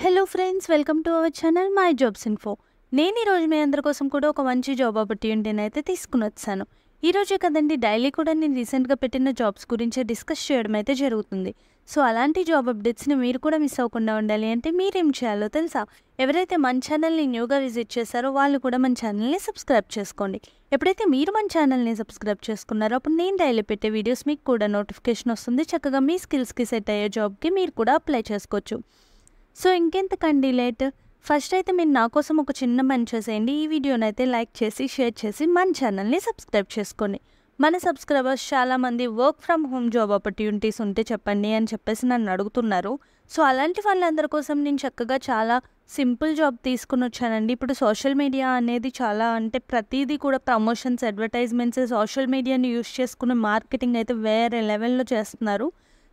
Hello friends, welcome to our channel my jobs info. నేను ఈరోజు మీ అందరి కోసం కూడా ఒక మంచి జాబ్ ఆపర్చునిటీని అయితే తీసుకుని వచ్చాను. ఈరోజే కదండి, డైలీ కూడా నేను రీసెంట్గా పెట్టిన జాబ్స్ గురించి డిస్కస్ చేయడం అయితే జరుగుతుంది. సో అలాంటి జాబ్ అప్డేట్స్ని మీరు కూడా మిస్ అవ్వకుండా ఉండాలి అంటే మీరేం చేయాలో తెలుసా? ఎవరైతే మన ఛానల్ని న్యూగా విజిట్ చేశారో వాళ్ళు కూడా మన ఛానల్ని సబ్స్క్రైబ్ చేసుకోండి. ఎప్పుడైతే మీరు మన ఛానల్ని సబ్స్క్రైబ్ చేసుకున్నారో అప్పుడు నేను డైలీ పెట్టే వీడియోస్ మీకు కూడా నోటిఫికేషన్ వస్తుంది. చక్కగా మీ స్కిల్స్కి సెట్ అయ్యే జాబ్కి మీరు కూడా అప్లై చేసుకోవచ్చు. సో ఇంకెంతకండి లేట్, ఫస్ట్ అయితే మీరు నా కోసం ఒక చిన్న పని చేసేయండి. ఈ వీడియోని అయితే లైక్ చేసి షేర్ చేసి మన ఛానల్ని సబ్స్క్రైబ్ చేసుకోండి. మన సబ్స్క్రైబర్స్ చాలామంది work from home job opportunities ఉంటే చెప్పండి అని చెప్పేసి నన్ను అడుగుతున్నారు. సో అలాంటి వాళ్ళందరి కోసం నేను చక్కగా చాలా సింపుల్ జాబ్ తీసుకుని వచ్చానండి. ఇప్పుడు సోషల్ మీడియా అనేది చాలా అంటే ప్రతిదీ కూడా ప్రమోషన్స్, అడ్వర్టైజ్మెంట్స్, సోషల్ మీడియాని యూస్ చేసుకున్న మార్కెటింగ్ అయితే వేరే లెవెల్లో చేస్తున్నారు.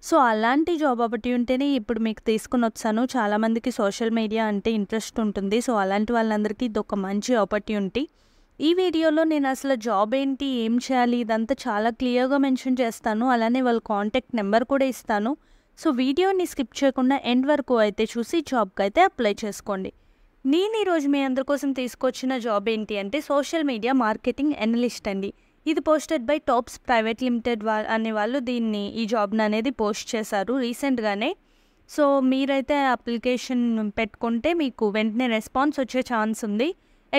సో అలాంటి జాబ్ ఆపర్చునిటీని ఇప్పుడు మీకు తీసుకుని వచ్చాను. చాలామందికి సోషల్ మీడియా అంటే ఇంట్రెస్ట్ ఉంటుంది. సో అలాంటి వాళ్ళందరికీ ఇది ఒక మంచి ఆపర్చునిటీ. ఈ వీడియోలో నేను అసలు జాబ్ ఏంటి, ఏం చేయాలి, ఇదంతా చాలా క్లియర్గా మెన్షన్ చేస్తాను. అలానే వాళ్ళ కాంటాక్ట్ నెంబర్ కూడా ఇస్తాను. సో వీడియోని స్కిప్ చేయకుండా ఎండ్ వరకు అయితే చూసి జాబ్కి అయితే అప్లై చేసుకోండి. నేను ఈరోజు మీ అందరి కోసం తీసుకొచ్చిన జాబ్ ఏంటి అంటే సోషల్ మీడియా మార్కెటింగ్ అనలిస్ట్ అండి. ఇది posted by tops private limited అనే వాళ్ళు ఈ జాబ్ని అనేది పోస్ట్ చేశారు రీసెంట్గానే. సో మీరైతే అప్లికేషన్ పెట్టుకుంటే మీకు వెంటనే రెస్పాన్స్ వచ్చే ఛాన్స్ ఉంది.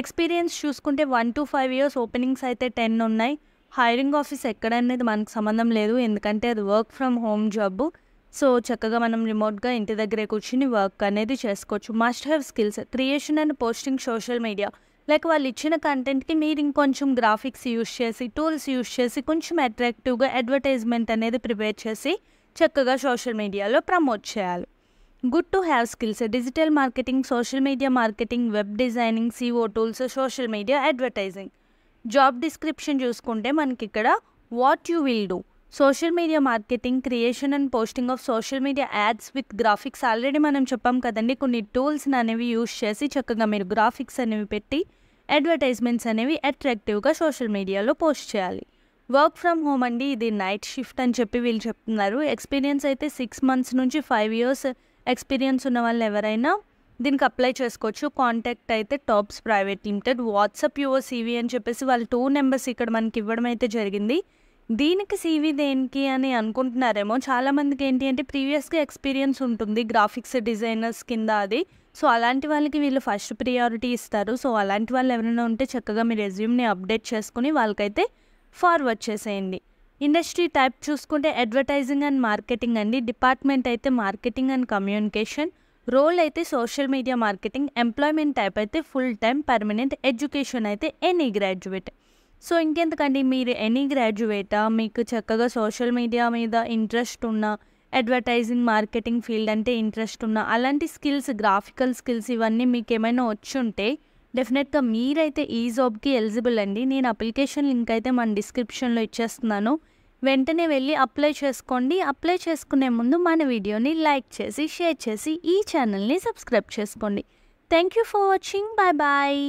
ఎక్స్పీరియన్స్ చూసుకుంటే 1 to 5 years, ఓపెనింగ్స్ అయితే 10 ఉన్నాయి. హైరింగ్ ఆఫీస్ ఎక్కడనేది మనకు సంబంధం లేదు, ఎందుకంటే అది work from home job. So చక్కగా మనం రిమోట్గా ఇంటి దగ్గరే కూర్చుని వర్క్ అనేది చేసుకోవచ్చు. Must have skills: creation and posting social media. Like వాళ్ళు ఇచ్చిన కంటెంట్కి మీరు ఇంకొంచెం గ్రాఫిక్స్ యూస్ చేసి, టూల్స్ యూస్ చేసి కొంచెం అట్రాక్టివ్గా అడ్వర్టైజ్మెంట్ అనేది ప్రిపేర్ చేసి చక్కగా సోషల్ మీడియాలో ప్రమోట్ చేయాలి. Good to have skills: digital marketing, social media marketing, web designing, SEO tools, social media advertising. Job description చూసుకుంటే మనకి ఇక్కడ what you will do: social media marketing, creation and posting of social media ads with graphics. Already మనం చెప్పాం కదండి, కొన్ని టూల్స్ని అనేవి use చేసి చక్కగా మీరు గ్రాఫిక్స్ అనేవి పెట్టి అడ్వర్టైజ్మెంట్స్ అనేవి అట్రాక్టివ్గా సోషల్ మీడియాలో పోస్ట్ చేయాలి. వర్క్ ఫ్రమ్ హోమ్ అండి, ఇది నైట్ షిఫ్ట్ అని చెప్పి వీళ్ళు చెప్తున్నారు. ఎక్స్పీరియన్స్ అయితే 6 months నుంచి 5 years ఎక్స్పీరియన్స్ ఉన్న వాళ్ళు ఎవరైనా దీనికి అప్లై చేసుకోవచ్చు. కాంటాక్ట్ అయితే Tops private limited. WhatsApp your CV అని చెప్పేసి వాళ్ళు 2 numbers ఇక్కడ మనకి ఇవ్వడం అయితే జరిగింది. దీనికి సీవీ దేనికి అని అనుకుంటున్నారేమో. చాలామందికి ఏంటి అంటే ప్రీవియస్గా ఎక్స్పీరియన్స్ ఉంటుంది గ్రాఫిక్స్ డిజైనర్స్ కింద అది. సో అలాంటి వాళ్ళకి వీళ్ళు ఫస్ట్ ప్రియారిటీ ఇస్తారు. సో అలాంటి వాళ్ళు ఎవరైనా ఉంటే చక్కగా మీ రెజ్యూమ్ని అప్డేట్ చేసుకుని వాళ్ళకైతే ఫార్వర్డ్ చేసేయండి. ఇండస్ట్రీ టైప్ చూసుకుంటే అడ్వర్టైజింగ్ అండ్ మార్కెటింగ్ అండి. డిపార్ట్మెంట్ అయితే మార్కెటింగ్ అండ్ కమ్యూనికేషన్. రోల్ అయితే social media marketing. Employment type అయితే ఫుల్ టైం పర్మనెంట్. ఎడ్యుకేషన్ అయితే ఎనీ గ్రాడ్యుయేట్. సో ఇంకెందుకండి, మీరు ఎనీ గ్రాడ్యుయేటా, మీకు చక్కగా సోషల్ మీడియా మీద ఇంట్రెస్ట్ ఉన్న, అడ్వర్టైజింగ్ మార్కెటింగ్ ఫీల్డ్ అంటే ఇంట్రెస్ట్ ఉన్న, అలాంటి స్కిల్స్, గ్రాఫికల్ స్కిల్స్ ఇవన్నీ మీకు ఏమైనా వచ్చి ఉంటే డెఫినెట్గా మీరైతే ఈ జాబ్కి ఎలిజిబుల్ అండి. నేను అప్లికేషన్ లింక్ అయితే మన డిస్క్రిప్షన్లో ఇచ్చేస్తున్నాను. వెంటనే వెళ్ళి అప్లై చేసుకోండి. అప్లై చేసుకునే ముందు మన వీడియోని లైక్ చేసి షేర్ చేసి ఈ ఛానల్ని సబ్స్క్రైబ్ చేసుకోండి. Thank you for watching. Bye bye.